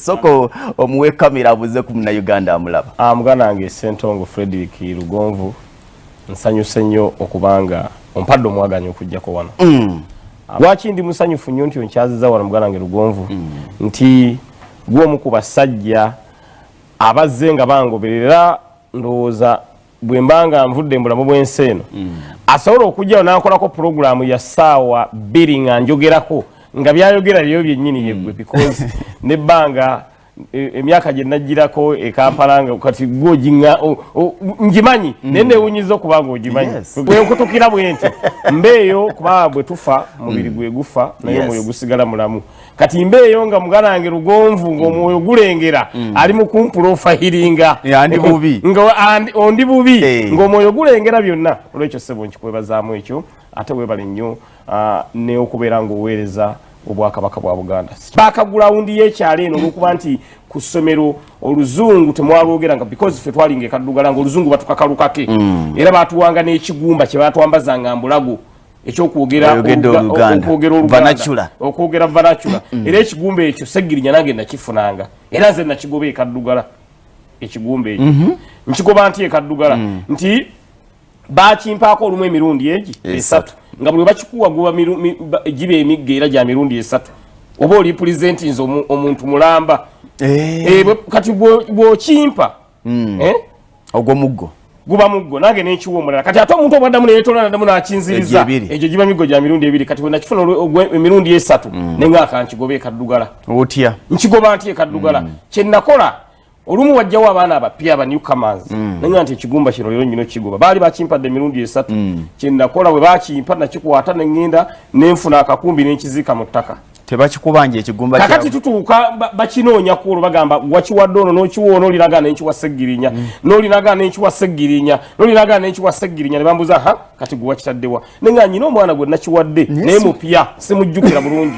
Soko omuwe kamera abuze ku muna Uganda amulaba. Muganange Sentongo Frederick Lugonvu nsanyuse nnyo okubanga ompadde omwaganya okujjako wano. Lwaki ndi musanyufu nnyo nti onkyaziza wano Muganange Lugonvu nti gwe omu ku basajja abazze nga bangoberera ndowooza bwe mbanga nvudde mbulamu bw'ensi eno asobola okujjawo n'akolako puroguramu ya ssaawa 2 nga njogerako nga byayogera byo byennyini yeggwe because nebbanga emyaka gye najjirako e Kampala nga kati gwojinga ngimanyi nneewunyiza okubanga ogimanyi bwe nkutukira bwenti mbeeyo kuba bwe tufa mubiri gwe gufa naye omwoyo gusigala mulamu kati mbeeyo nga Muganange Lugonvu ng'omwoyo gulengera ali mu kumpulofayiringa ondi bubi ng'omwoyo gulengera byonna olwekyo ssebo nkikwebazaamu ekyo ate weebale nnyo ne okubeera ng'oweereza obwakabaka bwa Buganda. Bakagulawundi y'ekyalo eno olw'okuba nti ku ssomero oluzungu temwalwogeranga because ffe twalinga e Kaddugala nga oluzungu batukakalukake era baatuwanga n'ekigumba kye baatwambazanga mbulago ekyokwogera okwogera vanachula era ekigumba ekyo Seggirinya nange nakifunanga era nze nakigoba e Kaddugala ekigumba ekyo nkigoba nti e Kaddugala nti bakimpaako olumu emirundi egi esatu nga buli bakikuwa guba gibe emigga era gya mirundi esatu oba oli presentinze omuntu mulamba kati bw'okimpa ogwo muggo guba muggo nange n'ekiwa omulala kati ate omuntu obwaddamu neyeetola naddamu n'akinziriza egyo giba miggo gya mirundi 2 kati bwe nakifuna emirundi esatu nengaaka nkigoba e Kaddugala otya nkigoba nti e Kaddugala kye nakola olumu wajjawo abaana abapya aba newcomers nenga nti ekigumba kino leero nyino kigoba baali bakimpadde emirundi esatu kye nakola bwe bakimpa nakikwata nengenda nenfuna akakumbi n'ekiziika mu ttaka tebakikubanja ekigumba kakati tutuuka bakinoonya kuolwo bagamba wakiwadde ono n'okiwa ono oliragana n'ekiwa Seggirinya n'oliragana n'ekiwa Seggirinya n'oliragana n'ekiwa Seggirinya ne bambuza kati gwe wakitaddewa nenga nyina omwana gwe nakiwadde naye mupya simujjukira bulungi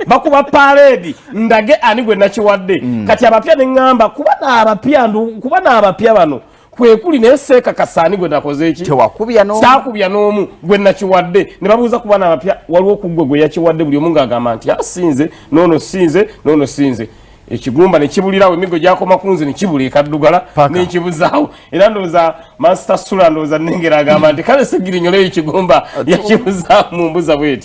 bakuba parade ndage ani gwe nakiwadde kati abapya neŋŋamba kuba n'abapya bano kwekuli naye seeka kasaani gwe nakoze eki saakubya n'omu gwe nakiwadde ne babuuza kuba n'abapya waliwo ku gwe yakiwadde buli omu ng'agamba nti asinze noono sinze noono sinze ekigumba ne kibulirawo emiggo gyakoma ku nze ne kibula e Kaddugala n'ekibuzaawo era ndowooza Master Sula ndowooza nnengera agamba nti kale Seggirinya olweyo ekigumba yakibuzaawo mu mbuza bweti